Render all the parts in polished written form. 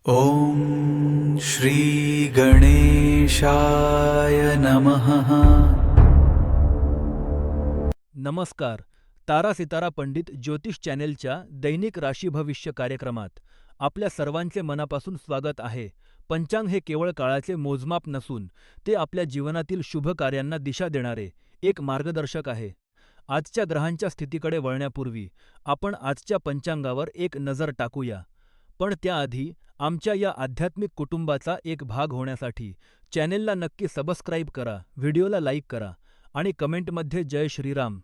ॐ श्री गणेशाय नमः। नमस्कार. तारा सितारा पंडित ज्योतिष चॅनेलच्या दैनिक राशी भविष्य कार्यक्रमात आपल्या सर्वांचे मनापासून स्वागत आहे. पंचांग हे केवळ काळाचे मोजमाप नसून ते आपल्या जीवनातील शुभ कार्यांना दिशा देणारे एक मार्गदर्शक आहे. आजच्या ग्रहांच्या स्थितीकडे वळण्यापूर्वी आपण आजच्या पंचांगावर एक नजर टाकूया. पण त्याआधी आमच्या या आध्यात्मिक कुटुंबाचा एक भाग होण्यासाठी चॅनेलला नक्की सबस्क्राईब करा, व्हिडिओला लाईक करा आणि कमेंटमध्ये जय श्रीराम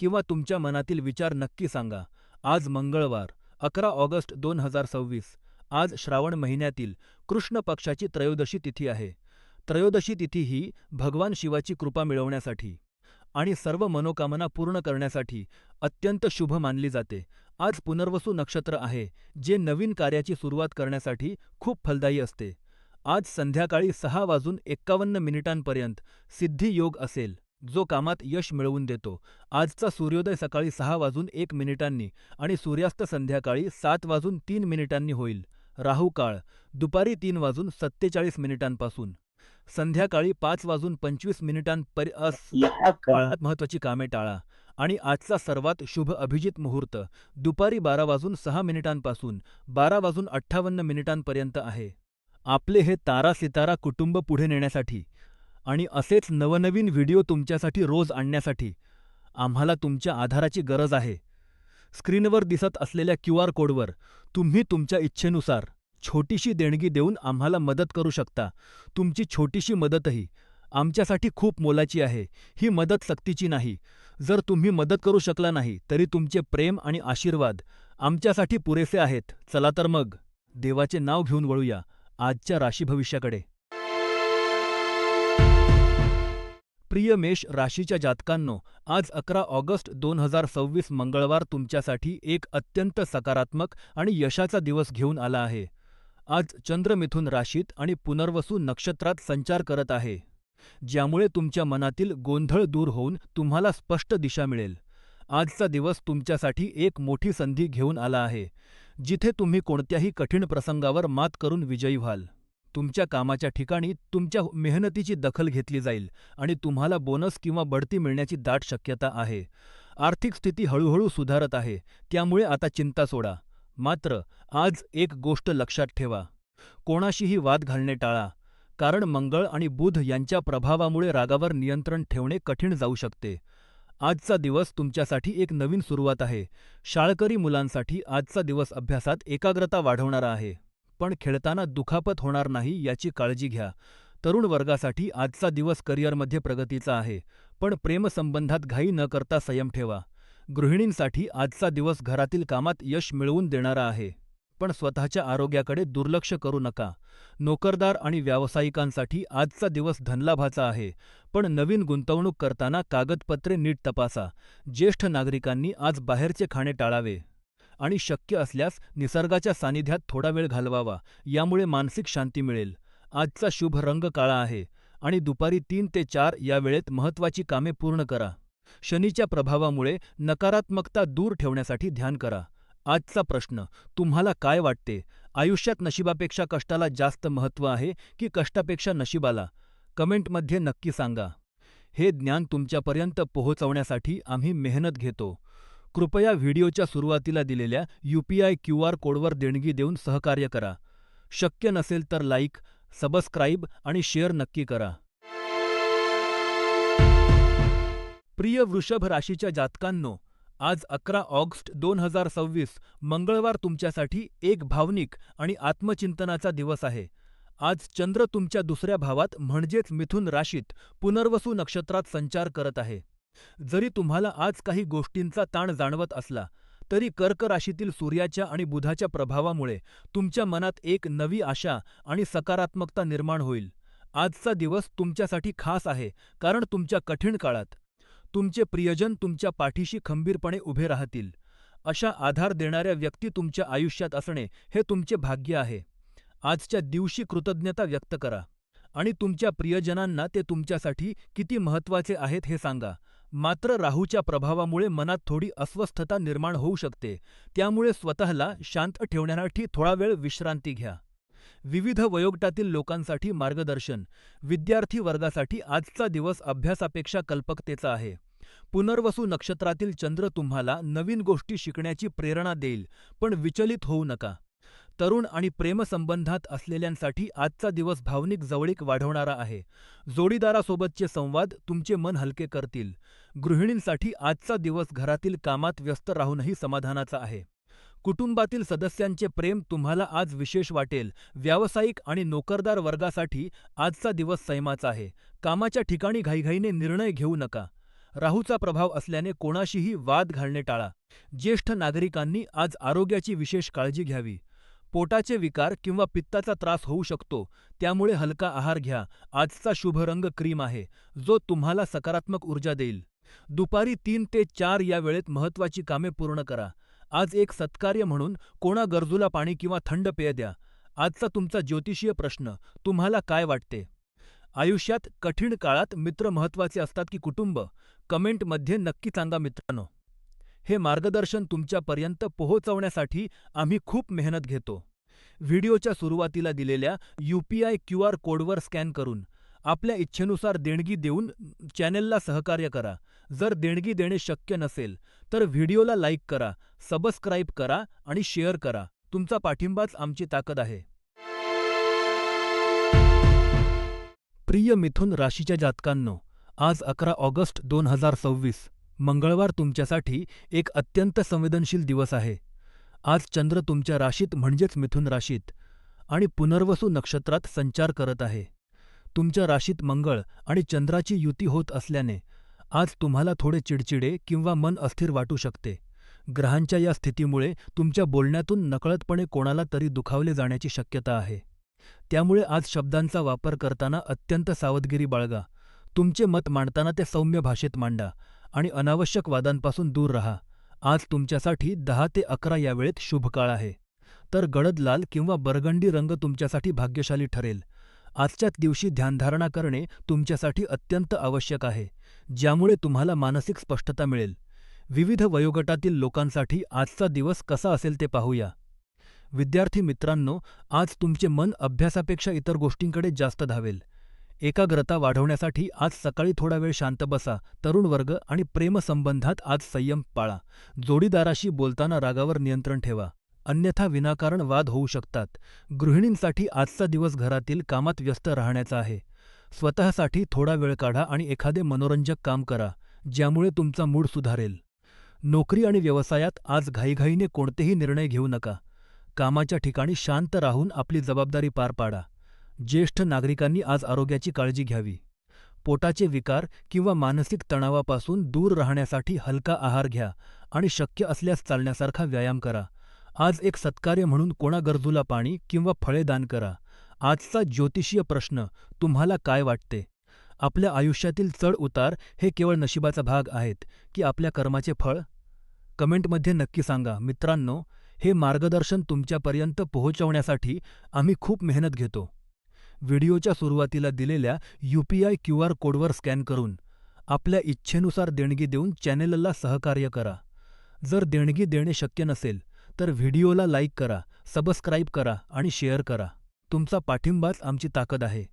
किंवा तुमच्या मनातील विचार नक्की सांगा. आज मंगळवार 11 ऑगस्ट 2026. आज श्रावण महिन्यातील कृष्ण पक्षाची त्रयोदशी तिथी आहे. त्रयोदशी तिथी ही भगवान शिवाची कृपा मिळवण्यासाठी आणि सर्व मनोकामना पूर्ण करण्यासाठी अत्यंत शुभ मानली जाते. आज पुनर्वसू नक्षत्र आहे, जे नवीन कार्याची सुरुवात करण्यासाठी खूप फलदायी असते. आज संध्याकाळी 6:51 सिद्धी योग असेल, जो कामात यश मिळवून देतो. आजचा सूर्योदय सकाळी 6:01 आणि सूर्यास्त संध्याकाळी 7:03 होईल. राहू काळ दुपारी 3:47 पासून संध्याकाळी 5:25 काळात महत्त्वाची कामे टाळा आणि आजचा सर्वात शुभ अभिजित मुहूर्त दुपारी 12:06 पासून 12:58 आहे. आपले हे तारा सितारा कुटुंब पुढे नेण्यासाठी आणि असेच नवनवीन व्हिडिओ तुमच्यासाठी रोज आणण्यासाठी आम्हाला तुमच्या आधाराची गरज आहे. स्क्रीनवर दिसत असलेल्या QR कोडवर तुम्ही तुमच्या इच्छेनुसार छोटीशी देणगी देऊन आम्हाला मदत करू शकता. तुमची छोटीशी मदतही आमच्यासाठी खूप मोलाची आहे. ही मदत सक्तीची नाही. जर तुम्ही मदत करू शकला नाही तरी तुमचे प्रेम आणि आशीर्वाद आमच्यासाठी पुरेसे आहेत. चला तर मग देवाचे नाव घेऊन वळूया आजच्या राशी भविष्याकडे. प्रिय मेष राशीच्या जातकांनो, आज 11 ऑगस्ट 2026 मंगळवार तुमच्यासाठी एक अत्यंत सकारात्मक आणि यशाचा दिवस घेऊन आला आहे. आज चंद्र मिथुन राशीत आणि पुनर्वसू नक्षत्रात संचार करत आहे, ज्यामुळे तुमच्या मनातील गोंधळ दूर होऊन तुम्हाला स्पष्ट दिशा मिळेल. आजचा दिवस तुमच्यासाठी एक मोठी संधी घेऊन आला आहे, जिथे तुम्ही कोणत्याही कठीण प्रसंगावर मात करून विजयी व्हाल. तुमच्या कामाच्या ठिकाणी तुमच्या मेहनतीची दखल घेतली जाईल आणि तुम्हाला बोनस किंवा बढती मिळण्याची दाट शक्यता आहे. आर्थिक स्थिती हळूहळू सुधारत आहे, त्यामुळे आता चिंता सोडा. मात्र आज एक गोष्ट लक्षात ठेवा, कोणाशीही वाद घालणे टाळा, कारण मंगळ आणि बुध यांच्या प्रभावामुळे रागावर नियंत्रण ठेवणे कठीण जाऊ शकते. आजचा दिवस तुमच्यासाठी एक नवीन सुरुवात आहे. शाळकरी मुलांसाठी आजचा दिवस अभ्यासात एकाग्रता वाढवणारा आहे, पण खेळताना दुखापत होणार नाही याची काळजी घ्या. तरुण वर्गासाठी आजचा दिवस करिअरमध्ये प्रगतीचा आहे, पण प्रेमसंबंधात घाई न करता संयम ठेवा. गृहिणींसाठी आजचा दिवस घरातील कामात यश मिळवून देणारा आहे, पण स्वतःच्या आरोग्याकडे दुर्लक्ष करू नका. नोकरदार आणि व्यावसायिकांसाठी आजचा दिवस धनलाभाचा आहे, पण नवीन गुंतवणूक करताना कागदपत्रे नीट तपासा. ज्येष्ठ नागरिकांनी आज बाहेरचे खाणे टाळावे आणि शक्य असल्यास निसर्गाच्या सानिध्यात थोडा वेळ घालवावा, यामुळे मानसिक शांती मिळेल. आजचा शुभ रंग काळा आहे आणि दुपारी 3 ते 4 या वेळेत महत्त्वाची कामे पूर्ण करा. शनीच्या प्रभावामुळे नकारात्मकता दूर ठेवण्यासाठी ध्यान करा. आजचा प्रश्न, तुम्हाला काय वाटते, आयुष्यात नशिबापेक्षा कष्टाला जास्त महत्त्व आहे की कष्टापेक्षा नशिबाला? कमेंटमध्ये नक्की सांगा. हे ज्ञान तुमच्यापर्यंत पोहोचवण्यासाठी आम्ही मेहनत घेतो. कृपया व्हिडिओच्या सुरुवातीला दिलेल्या UPI QR कोडवर देणगी देऊन सहकार्य करा. शक्य नसेल तर लाईक, सबस्क्राईब आणि शेअर नक्की करा. प्रिय वृषभ राशीच्या जातकांनो, आज 11 ऑगस्ट 2026 मंगळवार तुमच्यासाठी एक भावनिक आणि आत्मचिंतनाचा दिवस आहे. आज चंद्र तुमच्या दुसऱ्या भावात म्हणजेच मिथुन राशीत पुनर्वसू नक्षत्रात संचार करत आहे. जरी तुम्हाला आज काही गोष्टींचा ताण जाणवत असला, तरी कर्क राशीतील सूर्याच्या आणि बुधाच्या प्रभावामुळे तुमच्या मनात एक नवी आशा आणि सकारात्मकता निर्माण होईल. आजचा दिवस तुमच्यासाठी खास आहे, कारण तुमच्या कठीण काळात तुमचे प्रियजन तुमच्या पाठीशी खंबीरपणे उभे राहतील. अशा आधार देणाऱ्या व्यक्ती तुमच्या आयुष्यात असणे हे तुमचे भाग्य आहे. आजच्या दिवशी कृतज्ञता व्यक्त करा आणि तुमच्या प्रियजनांना ते तुमच्यासाठी किती महत्त्वाचे आहेत हे सांगा. मात्र राहूच्या प्रभावामुळे मनात थोडी अस्वस्थता निर्माण होऊ शकते, त्यामुळे स्वतःला शांत ठेवण्यासाठी थोडा वेळ विश्रांती घ्या. विविध वयोगटातील लोकांसाठी मार्गदर्शन. विद्यार्थी वर्गासाठी आजचा दिवस अभ्यासापेक्षा कल्पकतेचा आहे. पुनर्वसू नक्षत्रातील चंद्र तुम्हाला नवीन गोष्टी शिकण्याची प्रेरणा देईल, पण विचलित होऊ नका. तरुण आणि प्रेमसंबंधात असलेल्यांसाठी आजचा दिवस भावनिक जवळीक वाढवणारा आहे. जोडीदारासोबतचे संवाद तुमचे मन हलके करतील. गृहिणींसाठी आजचा दिवस घरातील कामात व्यस्त राहूनही समाधानाचा आहे. कुटुंबातील सदस्यांचे प्रेम तुम्हाला आज विशेष वाटेल. व्यावसायिक आणि नोकरदार वर्गासाठी आजचा दिवस संयमाचा आहे. कामाच्या ठिकाणी घाईघाईने निर्णय घेऊ नका. राहूचा प्रभाव असल्याने कोणाशीही वाद घालणे टाळा. ज्येष्ठ नागरिकांनी आज आरोग्याची विशेष काळजी घ्यावी. पोटाचे विकार किंवा पित्ताचा त्रास होऊ शकतो, त्यामुळे हलका आहार घ्या. आजचा शुभ रंग क्रीम आहे, जो तुम्हाला सकारात्मक ऊर्जा देईल. दुपारी 3 ते 4 या वेळेत महत्त्वाची कामे पूर्ण करा. आज एक सत्कार्य म्हणून कोणा गरजूला पाणी किंवा थंड पेय द्या. आजचा तुमचा ज्योतिषीय प्रश्न, तुम्हाला काय वाटते? आयुष्यात कठीण काळात मित्र महत्त्वाचे असतात की कुटुंब? कमेंटमध्ये नक्की सांगा मित्रांनो. हे मार्गदर्शन तुमच्यापर्यंत पोहोचवण्यासाठी आम्ही खूप मेहनत घेतो. व्हिडिओच्या सुरुवातीला दिलेल्या UPI QR कोडवर स्कॅन करून आपल्या इच्छेनुसार देणगी देऊन चॅनेलला सहकार्य करा. जर देणगी देणे शक्य नसेल, तर व्हिडिओला लाईक करा, सबस्क्राईब करा आणि शेअर करा. तुमचा पाठिंबाच आमची ताकद आहे. प्रिय मिथुन राशीच्या जातकांनो, आज 11 ऑगस्ट 2026 मंगळवार तुमच्यासाठी एक अत्यंत संवेदनशील दिवस आहे. आज चंद्र तुमच्या राशीत म्हणजेच मिथुन राशीत आणि पुनर्वसू नक्षत्रात संचार करत आहे. तुमच्या राशीत मंगळ आणि चंद्राची युती होत असल्याने आज तुम्हाला थोडे चिडचिडे किंवा मन अस्थिर वाटू शकते. ग्रहांच्या या स्थितीमुळे तुमच्या बोलण्यातून नकळतपणे कोणाला तरी दुखावले जाण्याची शक्यता आहे. त्यामुळे आज शब्दांचा वापर करताना अत्यंत सावधगिरी बाळगा. तुमचे मत मांडताना ते सौम्य भाषेत मांडा आणि अनावश्यक वादांपासून दूर राहा. आज तुमच्यासाठी 10 ते 11 या वेळेत शुभ काळ आहे. तर गडद लाल किंवा बरगंडी रंग तुमच्यासाठी भाग्यशाली ठरेल. आजच्याच दिवशी ध्यानधारणा करणे तुमच्यासाठी अत्यंत आवश्यक आहे, ज्यामुळे तुम्हाला मानसिक स्पष्टता मिळेल. विविध वयोगटातील लोकांसाठी आजचा दिवस कसा असेल ते पाहूया. विद्यार्थी मित्रांनो, आज तुमचे मन अभ्यासापेक्षा इतर गोष्टींकडे जास्त धावेल. एकाग्रता वाढवण्यासाठी आज सकाळी थोडा वेळ शांत बसा. तरुण वर्ग आणि प्रेमसंबंधात आज संयम पाळा. जोडीदाराशी बोलताना रागावर नियंत्रण ठेवा, अन्यथा विनाकारण वाद होऊ शकतात. गृहिणींसाठी आजचा दिवस घरातील कामात व्यस्त राहण्याचा आहे. स्वतःसाठी थोडा वेळ काढा आणि एखादे मनोरंजक काम करा, ज्यामुळे तुमचा मूड सुधारेल. नोकरी आणि व्यवसायात आज घाईघाईने कोणतेही निर्णय घेऊ नका. कामाच्या ठिकाणी शांत राहून आपली जबाबदारी पार पाडा. ज्येष्ठ नागरिकांनी आज आरोग्याची काळजी घ्यावी. पोटाचे विकार किंवा मानसिक तणावापासून दूर राहण्यासाठी हलका आहार घ्या आणि शक्य असल्यास चालण्यासारखा व्यायाम करा. आज एक सत्कार्य म्हणून कोणा गरजूला पाणी किंवा फळे दान करा. आजचा ज्योतिषीय प्रश्न, तुम्हाला काय वाटते? आपल्या आयुष्यातील चढ उतार हे केवळ नशिबाचा भाग आहेत की आपल्या कर्माचे फळ? कमेंटमध्ये नक्की सांगा. मित्रांनो, हे मार्गदर्शन तुमच्यापर्यंत पोहोचवण्यासाठी आम्ही खूप मेहनत घेतो. व्हिडिओच्या सुरुवातीला दिलेल्या UPI QR कोडवर स्कॅन करून आपल्या इच्छेनुसार देणगी देऊन चॅनेलला सहकार्य करा. जर देणगी देणे शक्य नसेल, तर व्हिडिओला लाईक करा, सबस्क्राईब करा आणि शेअर करा. तुमचा पाठिंबाच आमची ताकद आहे.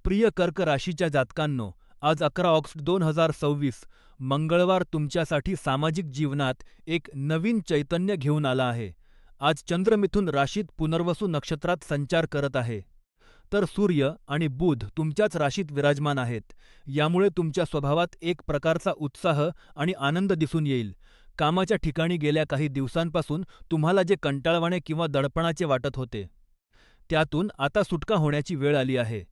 प्रिय कर्क राशीच्या जातकांनो, आज 11 ऑगस्ट 2026 मंगळवार तुमच्यासाठी सामाजिक जीवनात एक नवीन चैतन्य घेऊन आला आहे. आज चंद्र मिथुन राशीत पुनर्वसू नक्षत्रात संचार करत आहे. तर सूर्य आणि बुध तुमच्याच राशीत विराजमान आहेत. यामुळे तुमच्या स्वभावात एक प्रकारचा उत्साह आणि आनंद दिसून येईल. कामाच्या ठिकाणी गेल्या काही दिवसांपासून तुम्हाला जे कंटाळवाणे किंवा दडपणाचे वाटत होते, त्यातून आता सुटका होण्याची वेळ आली आहे.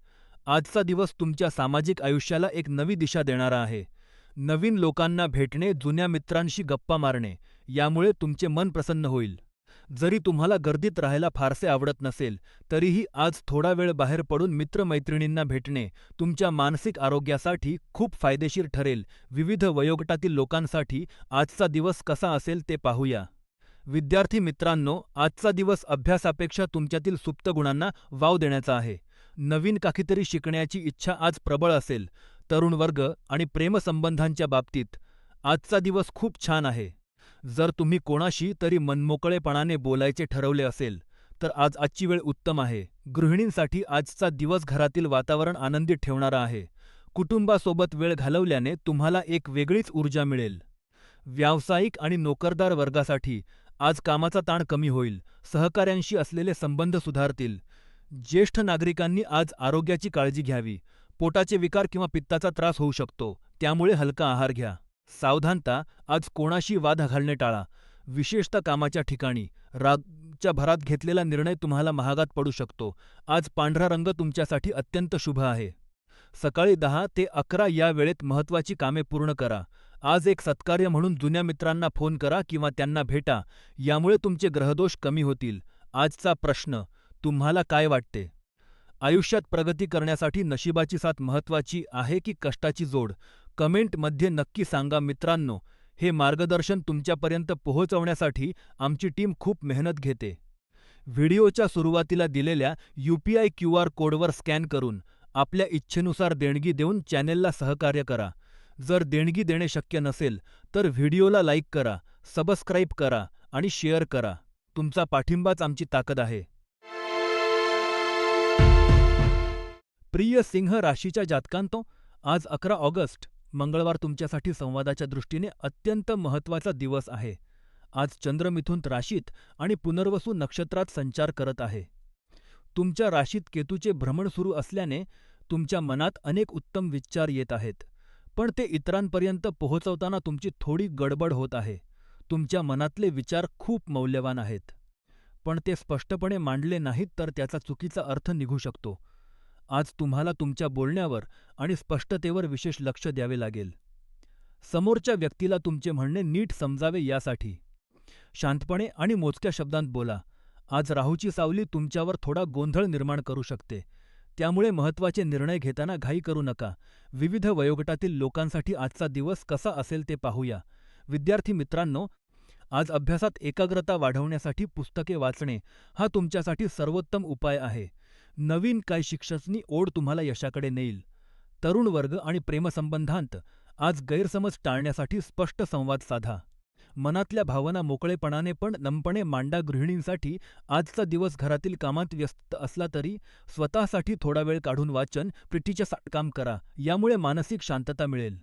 आजचा दिवस तुमच्या सामाजिक आयुष्याला एक नवी दिशा देणारा आहे. नवीन लोकांना भेटणे, जुन्या मित्रांशी गप्पा मारणे यामुळे तुमचे मन प्रसन्न होईल. जरी तुम्हाला गर्दीत राहायला फारसे आवडत नसेल, तरीही आज थोडा वेळ बाहेर पडून मित्रमैत्रिणींना भेटणे तुमच्या मानसिक आरोग्यासाठी खूप फायदेशीर ठरेल. विविध वयोगटातील लोकांसाठी आजचा दिवस कसा असेल ते पाहूया. विद्यार्थी मित्रांनो, आजचा दिवस अभ्यासापेक्षा तुमच्यातील सुप्त गुणांना वाव देण्याचा आहे. नवीन काहीतरी शिकण्याची इच्छा आज प्रबळ असेल. तरुण वर्ग आणि प्रेमसंबंधांच्या बाबतीत आजचा दिवस खूप छान आहे. जर तुम्ही कोणाशी तरी मनमोकळेपणाने बोलायचे ठरवले असेल, तर आजची वेळ उत्तम आहे. गृहिणींसाठी आजचा दिवस घरातील वातावरण आनंदी ठेवणारा आहे. कुटुंबासोबत वेळ घालवल्याने तुम्हाला एक वेगळीच ऊर्जा मिळेल. व्यावसायिक आणि नोकरदार वर्गासाठी आज कामाचा ताण कमी होईल. सहकाऱ्यांशी असलेले संबंध सुधारतील. ज्येष्ठ नागरिकांनी आज आरोग्याची काळजी घ्यावी. पोटाचे विकार किंवा पित्ताचा त्रास होऊ शकतो, त्यामुळे हलका आहार घ्या. सावधानता, आज कोणाशी वाद घालणे टाळा. विशेषतः कामाच्या ठिकाणी. रागच्या भरात घेतलेला निर्णय तुम्हाला महागात पडू शकतो. आज पांढरा रंग तुमच्यासाठी अत्यंत शुभ आहे. सकाळी 10 ते 11 या वेळेत महत्त्वाची कामे पूर्ण करा. आज एक सत्कार्य म्हणून जुन्या मित्रांना फोन करा किंवा त्यांना भेटा. यामुळे तुमचे ग्रहदोष कमी होतील. आजचा प्रश्न, तुम्हाला काय वाटते? आयुष्यात प्रगती करण्यासाठी नशिबाची साथ महत्त्वाची आहे की कष्टाची जोड? कमेंटमध्ये नक्की सांगा मित्रांनो. हे मार्गदर्शन तुमच्यापर्यंत पोहोचवण्यासाठी आमची टीम खूप मेहनत घेते. व्हिडिओच्या सुरुवातीला दिलेल्या UPI QR कोडवर स्कॅन करून आपल्या इच्छेनुसार देणगी देऊन चॅनेलला सहकार्य करा. जर देणगी देणे शक्य नसेल, तर व्हिडिओला लाईक करा, सबस्क्राईब करा आणि शेअर करा. तुमचा पाठिंबाच आमची ताकद आहे. प्रिय सिंह राशीच्या जातकांतो, आज 11 ऑगस्ट मंगळवार तुमच्यासाठी संवादाच्या दृष्टीने अत्यंत महत्त्वाचा दिवस आहे. आज चंद्र मिथुन राशीत आणि पुनर्वसू नक्षत्रात संचार करत आहे. तुमच्या राशीत केतूचे भ्रमण सुरू असल्याने तुमच्या मनात अनेक उत्तम विचार येत आहेत, पण ते इतरांपर्यंत पोहोचवताना तुमची थोडी गडबड होत आहे. तुमच्या मनातले विचार खूप मौल्यवान आहेत, पण ते स्पष्टपणे मांडले नाहीत तर त्याचा चुकीचा अर्थ निघू शकतो. आज तुम्हाला तुमच्या बोलण्यावर आणि स्पष्टतेवर विशेष लक्ष द्यावे लागेल. समोरच्या व्यक्तीला तुमचे म्हणणे नीट समजावे यासाठी शांतपणे आणि मोजक्या शब्दांत बोला. आज राहूची सावली तुमच्यावर थोडा गोंधळ निर्माण करू शकते, त्यामुळे महत्त्वाचे निर्णय घेताना घाई करू नका. विविध वयोगटातील लोकांसाठी आजचा दिवस कसा असेल ते पाहूया. विद्यार्थी मित्रांनो, आज अभ्यासात एकाग्रता वाढवण्यासाठी पुस्तके वाचणे हा तुमच्यासाठी सर्वोत्तम उपाय आहे. नवीन काय शिक्षसनी ओढ तुम्हाला यशाकडे नेईल. तरुण वर्ग आणि प्रेमसंबंधांत आज गैरसमज टाळण्यासाठी स्पष्ट संवाद साधा. मनातल्या भावना मोकळेपणाने पण नमपणे मांडा. गृहिणींसाठी आजचा दिवस घरातील कामात व्यस्त असला तरी स्वतःसाठी थोडा वेळ काढून वाचन, प्रीतीचे काम करा. यामुळे मानसिक शांतता मिळेल.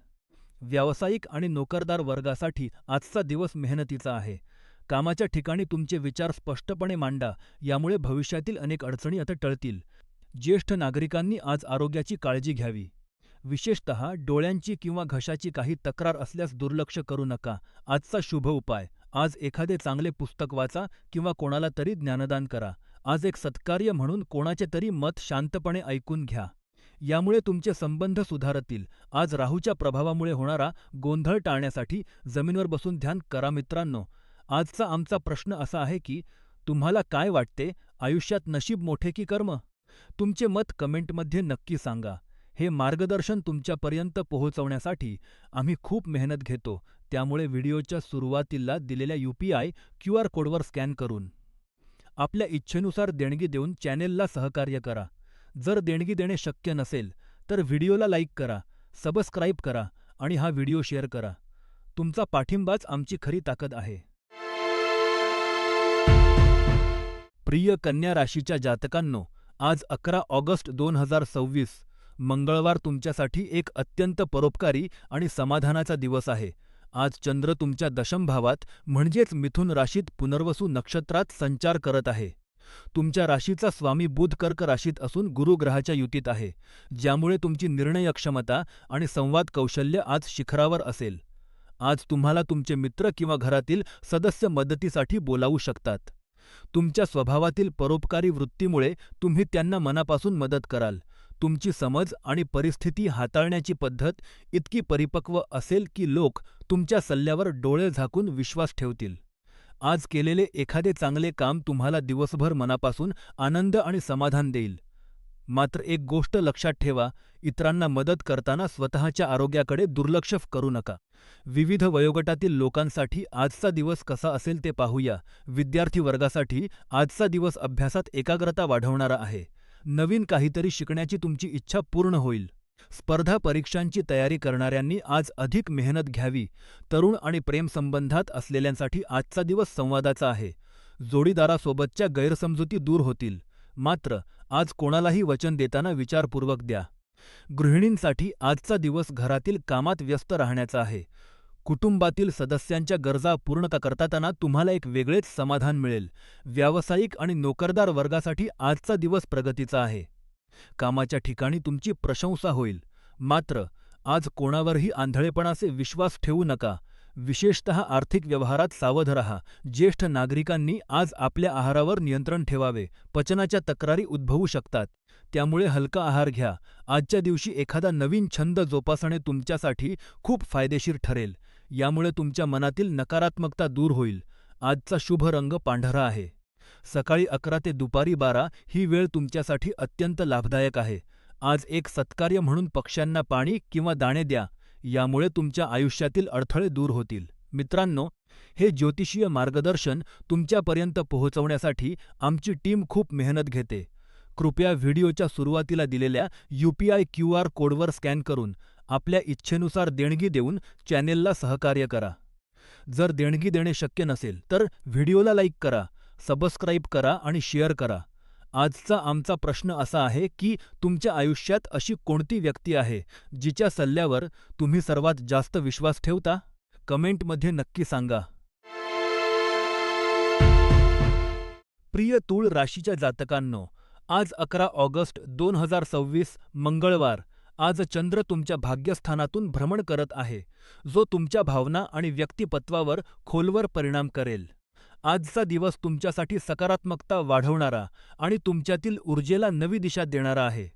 व्यावसायिक आणि नोकरदार वर्गासाठी आजचा दिवस मेहनतीचा आहे. कामाच्या ठिकाणी तुमचे विचार स्पष्टपणे मांडा. यामुळे भविष्यातील अनेक अडचणी आता टळतील. ज्येष्ठ नागरिकांनी आज आरोग्याची काळजी घ्यावी. विशेषतः डोळ्यांची किंवा घशाची काही तक्रार असल्यास दुर्लक्ष करू नका. आजचा शुभ उपाय, आज एखादे चांगले पुस्तक वाचा किंवा कोणाला तरी ज्ञानदान करा. आज एक सत्कार्य म्हणून कोणाचे तरी मत शांतपणे ऐकून घ्या. यामुळे तुमचे संबंध सुधारतील. आज राहूच्या प्रभावामुळे होणारा गोंधळ टाळण्यासाठी जमिनीवर बसून ध्यान करा. मित्रांनो, आजचा आमचा प्रश्न असा आहे की तुम्हाला काय वाटते, आयुष्यात नशीब मोठे की कर्म? तुमचे मत कमेंटमध्ये नक्की सांगा. हे मार्गदर्शन तुमच्यापर्यंत पोहोचवण्यासाठी आम्ही खूप मेहनत घेतो, त्यामुळे व्हिडिओच्या सुरुवातीला दिलेल्या UPI QR कोडवर स्कॅन करून आपल्या इच्छेनुसार देणगी देऊन चॅनेलला सहकार्य करा. जर देणगी देणे शक्य नसेल, तर व्हिडिओला लाईक करा, सबस्क्राईब करा आणि हा व्हिडिओ शेअर करा. तुमचा पाठिंबाच आमची खरी ताकद आहे. प्रिय कन्या राशीच्या जातकांनो, आज 11 ऑगस्ट 2026 मंगळवार तुमच्यासाठी एक अत्यंत परोपकारी आणि समाधानाचा दिवस आहे. आज चंद्र तुमच्या दशम भावात म्हणजेच मिथुन राशीत पुनर्वसू नक्षत्रात संचार करत आहे. तुमच्या राशीचा स्वामी बुध कर्क राशीत असून गुरु ग्रहाच्या युतीत आहे, ज्यामुळे तुमची निर्णय क्षमता आणि संवाद कौशल्य आज शिखरावर असेल. आज तुम्हाला तुमचे मित्र किंवा घरातील सदस्य मदतीसाठी बोलावू शकतात. तुमच्या स्वभावातील परोपकारी वृत्तीमुळे तुम्ही त्यांना मनापासून मदत कराल. तुमची समज आणि परिस्थिती हाताळण्याची पद्धत इतकी परिपक्व असेल की लोक तुमच्या सल्ल्यावर डोळे झाकून विश्वास ठेवतील. आज केलेले एखादे चांगले काम तुम्हाला दिवसभर मनापासून आनंद आणि समाधान देईल. मात्र एक गोष्ट लक्षात ठेवा, इतरांना मदत करताना स्वतःच्या आरोग्याकडे दुर्लक्ष करू नका. विविध वयोगटातील लोकांसाठी आजचा दिवस कसा असेल ते पाहूया. विद्यार्थी वर्गासाठी आजचा दिवस अभ्यासात एकाग्रता वाढवणारा आहे. नवीन काहीतरी शिकण्याची तुमची इच्छा पूर्ण होईल. स्पर्धा परीक्षांची तयारी करणाऱ्यांनी आज अधिक मेहनत घ्यावी. तरुण आणि प्रेमसंबंधात असलेल्यांसाठी आजचा दिवस संवादाचा आहे. जोडीदारासोबतच्या गैरसमजुती दूर होतील. मात्र, आज कोणालाही वचन देताना विचारपूर्वक द्या. गृहिणींसाठी आजचा दिवस घरातील कामात व्यस्त राहण्याचा आहे. कुटुंबातील सदस्यांच्या गरजा पूर्ण करताना तुम्हाला एक वेगळेच समाधान मिळेल. व्यावसायिक आणि नोकरदार वर्गासाठी आजचा दिवस प्रगतीचा आहे. कामाच्या ठिकाणी तुमची प्रशंसा होईल. मात्र, आज कोणावरही आंधळेपणाचे विश्वास ठेवू नका. विशेषतः आर्थिक व्यवहारात सावध राहा. ज्येष्ठ नागरिकांनी आज आपल्या आहारावर नियंत्रण ठेवावे. पचनाच्या तक्रारी उद्भवू शकतात. त्यामुळे हलका आहार घ्या. आजच्या दिवशी एखादा नवीन छंद जोपासणे तुमच्यासाठी खूप फायदेशीर ठरेल. यामुळे तुमच्या मनातील नकारात्मकता दूर होईल. आजचा शुभ रंग पांढरा आहे. सकाळी 11 ते दुपारी 12 ही वेळ तुमच्यासाठी अत्यंत लाभदायक आहे. आज एक सत्कार्य म्हणून पक्ष्यांना पाणी किंवा दाणे द्या. यामुळे तुमच्या आयुष्यातील अडथळे दूर होतील. मित्रांनो, हे ज्योतिषीय मार्गदर्शन तुमच्यापर्यंत पोहोचवण्यासाठी आमची टीम खूप मेहनत घेते. कृपया व्हिडिओच्या सुरुवातीला दिलेल्या UPI QR कोडवर स्कॅन करून आपल्या इच्छेनुसार देणगी देऊन चॅनेलला सहकार्य करा. जर देणगी देणे शक्य नसेल, तर व्हिडिओला लाईक करा, सबस्क्राईब करा आणि शेअर करा. आजचा आमचा प्रश्न असा आहे की तुमच्या आयुष्यात अशी कोणती व्यक्ती आहे जिच्या सल्ल्यावर तुम्ही सर्वात जास्त विश्वास ठेवता? कमेंटमध्ये नक्की सांगा. प्रिय तूळ राशीच्या जातकांनो, आज 11 ऑगस्ट 2026 मंगळवार. आज चंद्र तुमच्या भाग्यस्थानातून भ्रमण करत आहे, जो तुमच्या भावना आणि व्यक्तिपत्वावर खोलवर परिणाम करेल. आजचा दिवस तुमच्यासाठी सकारात्मकता वाढवणारा आणि तुमच्यातील ऊर्जेला नवी दिशा देणारा आहे.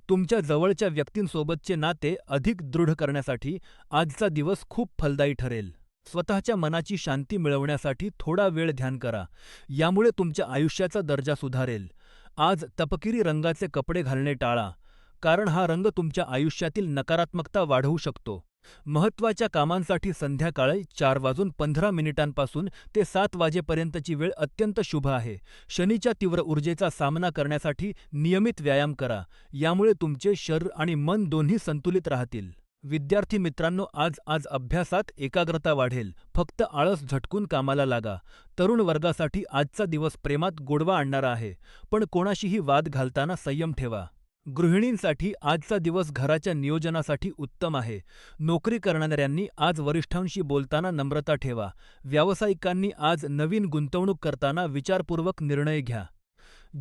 तुमच्या जवळच्या व्यक्तींसोबतचे नाते अधिक दृढ करण्यासाठी आजचा दिवस खूप फलदायी ठरेल. स्वतःच्या मनाची शांती मिळवण्यासाठी थोडा वेळ ध्यान करा. यामुळे तुमच्या आयुष्याचा दर्जा सुधारेल. आज तपकिरी रंगाचे कपडे घालणे टाळा, कारण हा रंग तुमच्या आयुष्यातील नकारात्मकता वाढवू शकतो. महत्त्वाच्या कामांसाठी संध्याकाळी 4:15 ते 7 वाजेपर्यंतची वेळ अत्यंत शुभ आहे. शनीच्या तीव्र ऊर्जेचा सामना करण्यासाठी नियमित व्यायाम करा. यामुळे तुमचे शरीर आणि मन दोन्ही संतुलित राहतील. विद्यार्थी मित्रांनो, आज अभ्यासात एकाग्रता वाढेल. फक्त आळस झटकून कामाला लागा. तरुण वर्गासाठी आजचा दिवस प्रेमात गोडवा आणणारा आहे, पण कोणाशीही वाद घालताना संयम ठेवा. गृहिणींसाठी आजचा दिवस घराच्या नियोजनासाठी उत्तम आहे. नोकरी करणाऱ्यांनी आज वरिष्ठांशी बोलताना नम्रता ठेवा. व्यावसायिकांनी आज नवीन गुंतवणूक करताना विचारपूर्वक निर्णय घ्या.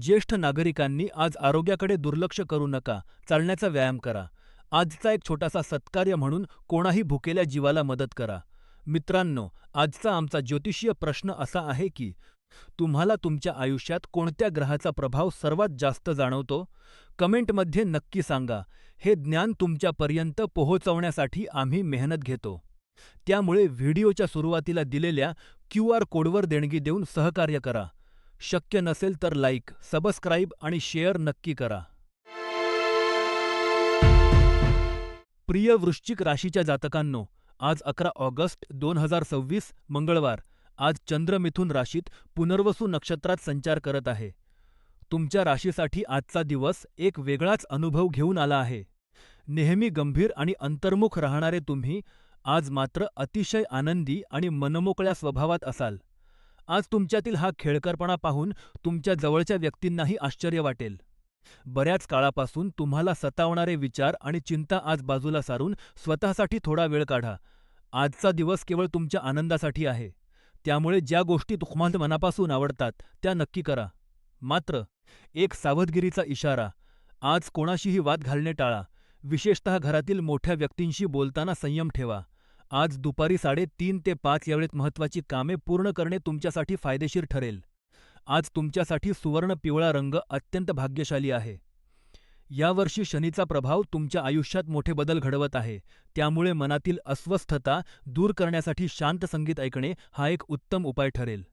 ज्येष्ठ नागरिकांनी आज आरोग्याकडे दुर्लक्ष करू नका. चालण्याचा व्यायाम करा. आजचा एक छोटासा सत्कार्य म्हणून कोणाही भुकेल्या जीवाला मदत करा. मित्रांनो, आजचा आमचा ज्योतिषीय प्रश्न असा आहे की तुम्हाला तुमच्या आयुष्यात कोणत्या ग्रहाचा प्रभाव सर्वात जास्त जाणवतो? कमेंटमध्ये नक्की सांगा. हे ज्ञान तुमच्यापर्यंत पोहोचवण्यासाठी आम्ही मेहनत घेतो. त्यामुळे व्हिडिओच्या सुरुवातीला दिलेल्या QR कोडवर देणगी देऊन सहकार्य करा. शक्य नसेल तर लाईक, सबस्क्राईब आणि शेअर नक्की करा. प्रिय वृश्चिक राशीच्या जातकांनो, आज 11 ऑगस्ट 2026 मंगळवार. आज चंद्र मिथुन राशीत पुनर्वसू नक्षत्रात संचार करत आहे. तुमच्या राशीसाठी आजचा दिवस एक वेगळाच अनुभव घेऊन आला आहे. नेहमी गंभीर आणि अंतर्मुख राहणारे तुम्ही आज मात्र अतिशय आनंदी आणि मनमोकळ्या स्वभावात असाल. आज तुमच्यातील हा खेळकरपणा पाहून तुमच्या जवळच्या व्यक्तींनाही आश्चर्य वाटेल. बऱ्याच काळापासून तुम्हाला सतावणारे विचार आणि चिंता आज बाजूला सारून स्वतःसाठी थोडा वेळ काढा. आजचा दिवस केवळ तुमच्या आनंदासाठी आहे. त्यामुळे ज्या गोष्टी तुम्हाला मनापासून आवडतात त्या नक्की करा. मात्र, एक सावधगिरीचा इशारा, आज कोणाशीही वाद घालणे टाळा. विशेषतः घरातील मोठ्या व्यक्तींशी बोलताना संयम ठेवा. आज दुपारी 3:30 ते 5 या वेळेत महत्त्वाची कामे पूर्ण करणे तुमच्यासाठी फायदेशीर ठरेल. आज तुमच्यासाठी सुवर्ण पिवळा रंग अत्यंत भाग्यशाली आहे. यावर्षी शनीचा प्रभाव तुमच्या आयुष्यात मोठे बदल घडवत आहे. त्यामुळे मनातील अस्वस्थता दूर करण्यासाठी शांत संगीत ऐकणे हा एक उत्तम उपाय ठरेल.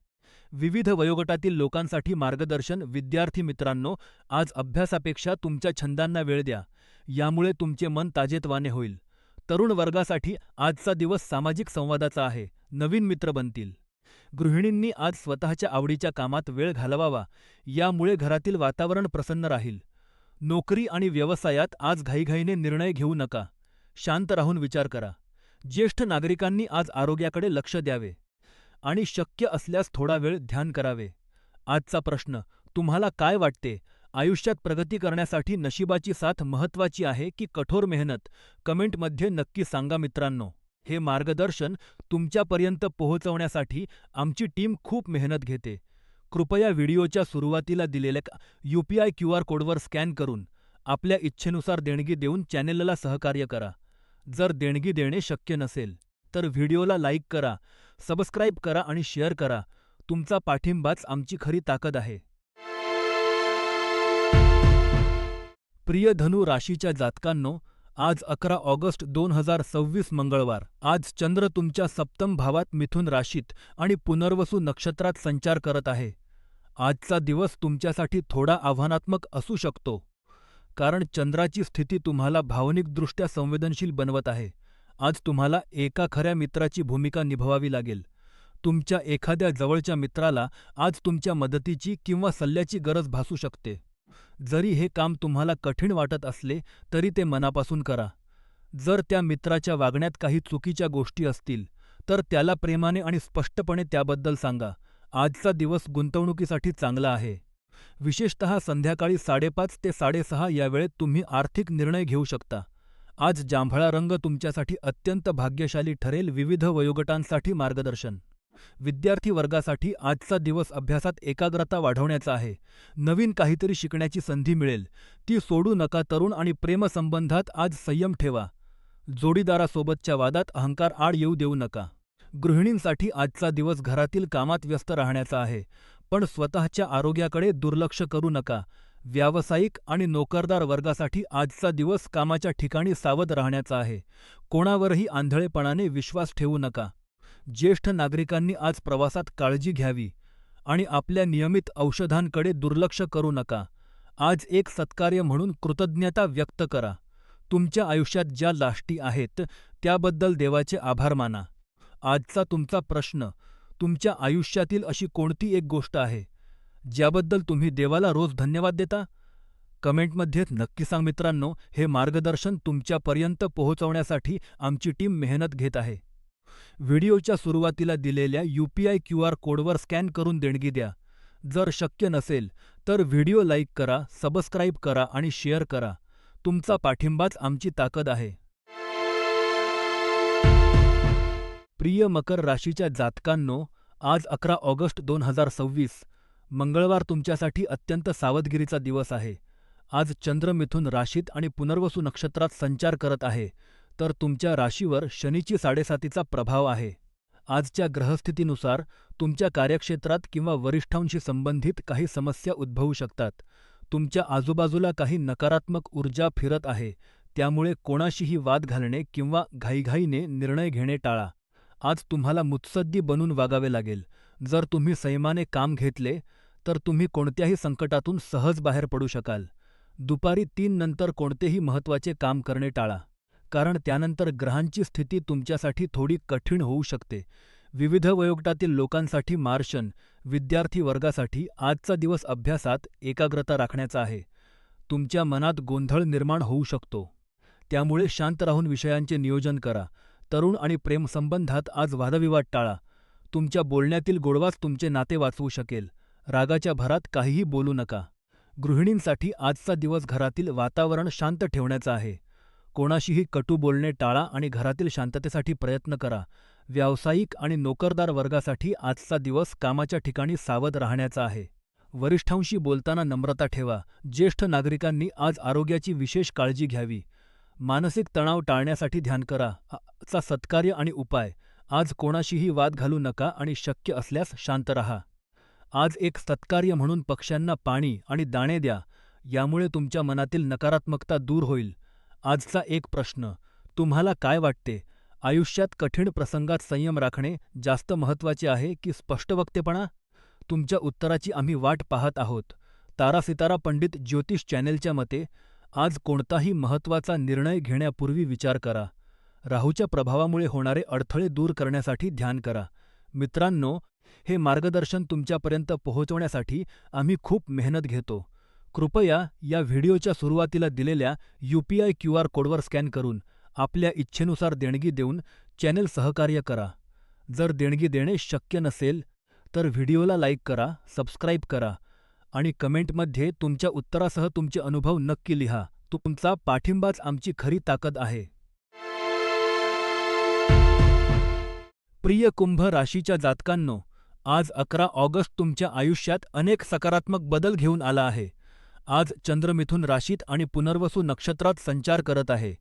विविध वयोगटातील लोकांसाठी मार्गदर्शन. विद्यार्थी मित्रांनो, आज अभ्यासापेक्षा तुमच्या छंदांना वेळ द्या. यामुळे तुमचे मन ताजेतवाने होईल. तरुण वर्गासाठी आजचा दिवस सामाजिक संवादाचा आहे. नवीन मित्र बनतील. गृहिणींनी आज स्वतःच्या आवडीच्या कामात वेळ घालवावा. यामुळे घरातील वातावरण प्रसन्न राहील. नोकरी आणि व्यवसायात आज घाईघाईने निर्णय घेऊ नका. शांत राहून विचार करा. ज्येष्ठ नागरिकांनी आज आरोग्याकडे लक्ष द्यावे आणि शक्य असल्यास थोडा वेळ ध्यान करावे. आजचा प्रश्न, तुम्हाला काय वाटते, आयुष्यात प्रगती करण्यासाठी नशिबाची साथ महत्त्वाची आहे की कठोर मेहनत? कमेंटमध्ये नक्की सांगा मित्रांनो. हे मार्गदर्शन तुमच्यापर्यंत पोहोचवण्यासाठी आमची टीम खूप मेहनत घेते. कृपया व्हिडिओच्या सुरुवातीला दिलेल्या UPI QR कोडवर स्कॅन करून आपल्या इच्छेनुसार देणगी देऊन चॅनेलला सहकार्य करा. जर देणगी देणे शक्य नसेल, तर व्हिडिओला लाईक करा, सबस्क्राईब करा आणि शेअर करा. तुमचा पाठिंबाच आमची खरी ताकद आहे. प्रिय धनु राशीच्या जातकांनो, आज 11 ऑगस्ट 2026 मंगळवार. आज चंद्र तुमच्या सप्तम भावात मिथुन राशीत आणि पुनर्वसू नक्षत्रात संचार करत आहे. आजचा दिवस तुमच्यासाठी थोडा आव्हानात्मक असू शकतो, कारण चंद्राची स्थिती तुम्हाला भावनिकदृष्ट्या संवेदनशील बनवत आहे. आज तुम्हाला एका खऱ्या मित्राची भूमिका निभवावी लागेल. तुमच्या एखाद्या जवळच्या मित्राला आज तुमच्या मदतीची किंवा सल्ल्याची गरज भासू शकते. जरी हे काम तुम्हाला कठीण वाटत असले तरी ते मनापासून करा. जर त्या मित्राच्या वागण्यात काही चुकीच्या गोष्टी असतील, तर त्याला प्रेमाने आणि स्पष्टपणे त्याबद्दल सांगा. आजचा दिवस गुंतवणुकीसाठी चांगला आहे. विशेषतः संध्याकाळी 5:30 ते 6:30 या वेळेत तुम्ही आर्थिक निर्णय घेऊ शकता. आज जांभळा रंग तुमच्यासाठी अत्यंत भाग्यशाली ठरेल. विविध वयोगटांसाठी मार्गदर्शन. विद्यार्थी वर्गासाठी आजचा दिवस अभ्यासात एकाग्रता वाढवण्याचा आहे. नवीन काहीतरी शिकण्याची संधी मिळेल, ती सोडू नका. तरुण आणि प्रेमसंबंधात आज संयम ठेवा. जोडीदारासोबतच्या वादात अहंकार आड येऊ देऊ नका. गृहिणींसाठी आजचा दिवस घरातील कामात व्यस्त राहण्याचा आहे, पण स्वतःच्या आरोग्याकडे दुर्लक्ष करू नका. व्यावसायिक आणि नोकरदार वर्गासाठी आजचा दिवस कामाच्या ठिकाणी सावध राहण्याचा आहे. कोणावरही आंधळेपणाने विश्वास ठेवू नका. ज्येष्ठ नागरिकांनी आज प्रवासात काळजी घ्यावी आणि आपल्या नियमित औषधांकडे दुर्लक्ष करू नका. आज एक सत्कार्य म्हणून कृतज्ञता व्यक्त करा. तुमच्या आयुष्यात ज्या लाष्टी आहेत त्याबद्दल देवाचे आभार माना. आजचा तुमचा प्रश्न, तुमच्या आयुष्यातील अशी कोणती एक गोष्ट आहे ज्याबद्दल तुम्ही देवाला रोज धन्यवाद देता? कमेंटमध्ये नक्की सांग मित्रांनो. हे मार्गदर्शन तुमच्यापर्यंत पोहोचवण्यासाठी आमची टीम मेहनत घेत आहे. व्हिडिओच्या सुरुवातीला दिलेल्या UPI QR कोडवर स्कॅन करून देणगी द्या. जर शक्य नसेल तर व्हिडिओ लाईक करा, सबस्क्राईब करा आणि शेअर करा. तुमचा पाठिंबाच आमची ताकद आहे. प्रिय मकर राशीच्या जातकांनो, आज 11 ऑगस्ट 2026 मंगळवार तुमच्यासाठी अत्यंत सावधगिरीचा दिवस आहे. आज चंद्र मिथुन राशीत आणि पुनर्वसू नक्षत्रात संचार करत आहे, तर तुमच्या राशीवर शनीची 7.5चा प्रभाव आहे. आजच्या ग्रहस्थितीनुसार तुमच्या कार्यक्षेत्रात किंवा वरिष्ठांशी संबंधित काही समस्या उद्भवू शकतात. तुमच्या आजूबाजूला काही नकारात्मक ऊर्जा फिरत आहे, त्यामुळे कोणाशीही वाद घालणे किंवा घाईघाईने निर्णय घेणे टाळा. आज तुम्हाला मुत्सद्दी बनून वागावे लागेल. जर तुम्ही संयमाने काम घेतले तर तुम्ही कोणत्याही संकटातून सहज बाहेर पडू शकाल. दुपारी 3 नंतर कोणतेही महत्त्वाचे काम करणे टाळा, कारण त्यानंतर ग्रहांची स्थिती तुमच्यासाठी थोडी कठीण होऊ शकते. विविध वयोगटातील लोकांसाठी मार्शन. विद्यार्थी वर्गासाठी आजचा दिवस अभ्यासात एकाग्रता राखण्याचा आहे. तुमच्या मनात गोंधळ निर्माण होऊ शकतो, त्यामुळे शांत राहून विषयांचे नियोजन करा. तरुण आणि प्रेमसंबंधात आज वादविवाद टाळा. तुमच्या बोलण्यातील गोडवाच तुमचे नाते वाचवू शकेल. रागाच्या भरात काहीही बोलू नका. गृहिणींसाठी आजचा दिवस घरातील वातावरण शांत ठेवण्याचा आहे. कोणाशीही कटू बोलणे टाळा आणि घरातील शांततेसाठी प्रयत्न करा. व्यावसायिक आणि नोकरदार वर्गासाठी आजचा दिवस कामाच्या ठिकाणी सावध राहण्याचा आहे. वरिष्ठांशी बोलताना नम्रता ठेवा. ज्येष्ठ नागरिकांनी आज आरोग्याची विशेष काळजी घ्यावी. मानसिक तणाव टाळण्यासाठी ध्यान करा. चा सत्कार्य आणि उपाय. आज कोणाशीही वाद घालू नका आणि शक्य असल्यास शांत रहा. आज एक सत्कार्य म्हणून पक्ष्यांना पाणी आणि दाणे द्या. यामुळे तुमच्या मनातील नकारात्मकता दूर होईल. आजचा एक प्रश्न, तुम्हाला काय वाटते, आयुष्यात कठीण प्रसंगात संयम राखणे जास्त महत्त्वाचे आहे की स्पष्टवक्तेपणा? तुमच्या उत्तराची आम्ही वाट पाहत आहोत. तारासितारा पंडित ज्योतिष चॅनेलच्या मते, आज कोणताही महत्त्वाचा निर्णय घेण्यापूर्वी विचार करा. राहूच्या प्रभावामुळे होणारे अडथळे दूर करण्यासाठी ध्यान करा. मित्रांनो, हे मार्गदर्शन तुमच्यापर्यंत पोहोचवण्यासाठी आम्ही खूप मेहनत घेतो. कृपया या व्हिडिओच्या सुरुवातीला दिलेल्या UPI QR कोडवर स्कॅन करून आपल्या इच्छेनुसार देणगी देऊन चॅनेल सहकार्य करा. जर देणगी देणे शक्य नसेल, तर व्हिडिओला लाईक करा, सबस्क्राईब करा आणि कमेंटमध्ये तुमच्या उत्तरासह तुमचे अनुभव नक्की लिहा. तुमचा पाठिंबाच आमची खरी ताकद आहे. प्रिय कुंभ राशीच्या जातकांनो, आज 11 ऑगस्ट तुमच्या आयुष्यात अनेक सकारात्मक बदल घेऊन आला आहे. आज चंद्र मिथुन राशीत आणि पुनर्वसू नक्षत्रात संचार करत आहे,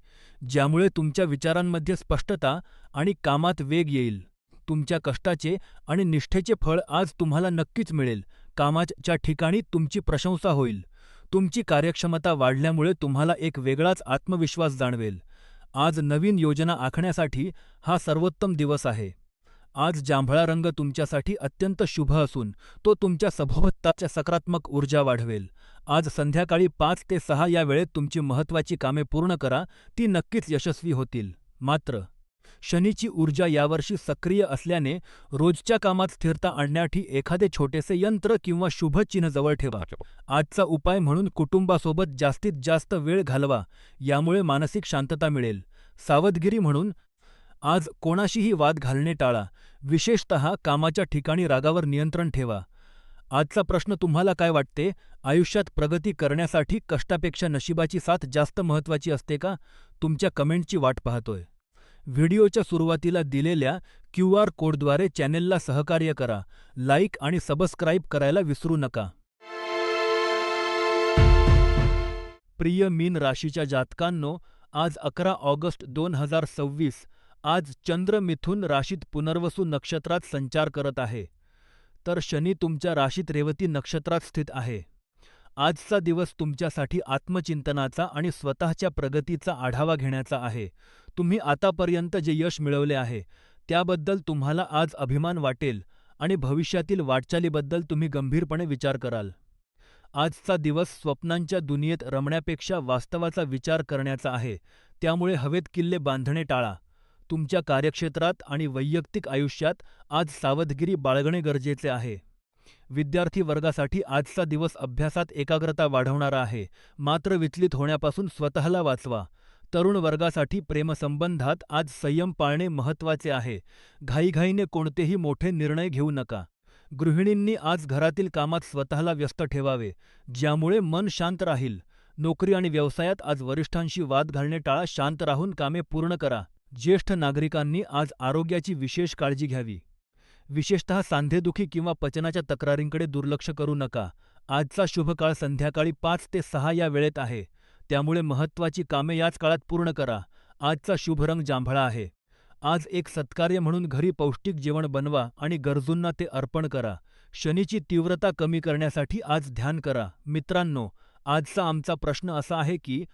ज्यामुळे तुमच्या विचारांमध्ये स्पष्टता आणि कामात वेग येईल. तुमच्या कष्टाचे आणि निष्ठेचे फळ आज तुम्हाला नक्कीच मिळेल. कामाच्या ठिकाणी तुमची प्रशंसा होईल. तुमची कार्यक्षमता वाढल्यामुळे तुम्हाला एक वेगळाच आत्मविश्वास जाणवेल. आज नवीन योजना आखण्यासाठी हा सर्वोत्तम दिवस आहे. आज जांभळा रंग तुमच्यासाठी अत्यंत शुभ असून तो तुमच्या सभोवतालच्या सकारात्मक ऊर्जा वाढवेल. आज संध्याकाळी 5 ते 6 या वेळेत तुमची महत्त्वाची कामे पूर्ण करा, ती नक्कीच यशस्वी होतील. मात्र शनीची ऊर्जा यावर्षी सक्रिय असल्याने रोजच्या कामात स्थिरता आणण्यासाठी एखादे छोटेसे यंत्र किंवा शुभ चिन्ह जवळ ठेवा. आजचा उपाय म्हणून कुटुंबासोबत जास्तीत जास्त वेळ घालवा, यामुळे मानसिक शांतता मिळेल. सावधगिरी म्हणून आज कोणाशीही वाद घालणे टाळा, विशेषतः कामाच्या ठिकाणी रागावर नियंत्रण ठेवा. आजचा प्रश्न तुम्हाला काय वाटते? आयुष्यात प्रगती करण्यासाठी कष्टापेक्षा नशिबाची साथ जास्त महत्त्वाची असते का? तुमच्या कमेंटची वाट पाहतोय. व्हिडिओच्या सुरुवातीला दिलेल्या QR कोडद्वारे चॅनेलला सहकार्य करा. लाईक आणि सबस्क्राईब करायला विसरू नका. प्रिय मीन राशीच्या जातकांनो, आज 11 ऑगस्ट 2026 आज चंद्र मिथुन राशीत पुनर्वसू नक्षत्रात संचार करत आहे, तर शनी तुमच्या राशीत रेवती नक्षत्रात स्थित आहे. आजचा दिवस तुमच्यासाठी आत्मचिंतनाचा आणि स्वतःच्या प्रगतीचा आढावा घेण्याचा आहे. तुम्ही आतापर्यंत जे यश मिळवले आहे, त्याबद्दल तुम्हाला आज अभिमान वाटेल आणि भविष्यातील वाटचालीबद्दल तुम्ही गंभीरपणे विचार कराल. आजचा दिवस स्वप्नांच्या दुनियेत रमण्यापेक्षा वास्तवाचा विचार करण्याचा आहे, त्यामुळे हवेत किल्ले बांधणे टाळा. तुमच्या कार्यक्षेत्रात आणि वैयक्तिक आयुष्यात आज सावधगिरी बाळगणे गरजेचे आहे. विद्यार्थी वर्गासाठी आजचा दिवस अभ्यासात एकाग्रता वाढवणारा आहे, मात्र विचलित होण्यापासून स्वतःला वाचवा. तरुण वर्गासाठी प्रेमसंबंधात आज संयम पाळणे महत्त्वाचे आहे. घाईघाईने कोणतेही मोठे निर्णय घेऊ नका. गृहिणींनी आज घरातील कामात स्वतःला व्यस्त ठेवावे, ज्यामुळे मन शांत राहील. नोकरी आणि व्यवसायात आज वरिष्ठांशी वाद घालणे टाळा, शांत राहून कामे पूर्ण करा. ज्येष्ठ नागरिकांनी आज आरोग्याची विशेष काळजी घ्यावी. विशेषतः सांधेदुखी किंवा पचनाच्या तक्रारींकडे दुर्लक्ष करू नका. आजचा शुभ काळ संध्याकाळी 5 ते 6 या वेळेत आहे, त्यामुळे महत्त्वाची कामे याच काळात पूर्ण करा. आजचा शुभ रंग जांभळा आहे. आज एक सत्कार्य म्हणून घरी पौष्टिक जेवण बनवा आणि गरजूंना ते अर्पण करा. शनीची तीव्रता कमी करण्यासाठी आज ध्यान करा. मित्रांनो, आजचा आमचा प्रश्न असा आहे की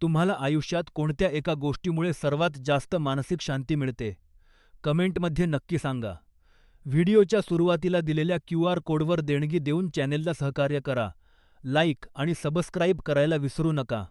तुम्हाला आयुष्यात कोणत्या एका गोष्टीमुळे सर्वात जास्त मानसिक शांती मिळते? कमेंटमध्ये नक्की सांगा. व्हिडिओच्या सुरुवातीला दिलेल्या QR कोडवर देणगी देऊन चॅनेलला सहकार्य करा. लाईक आणि सबस्क्राईब करायला विसरू नका.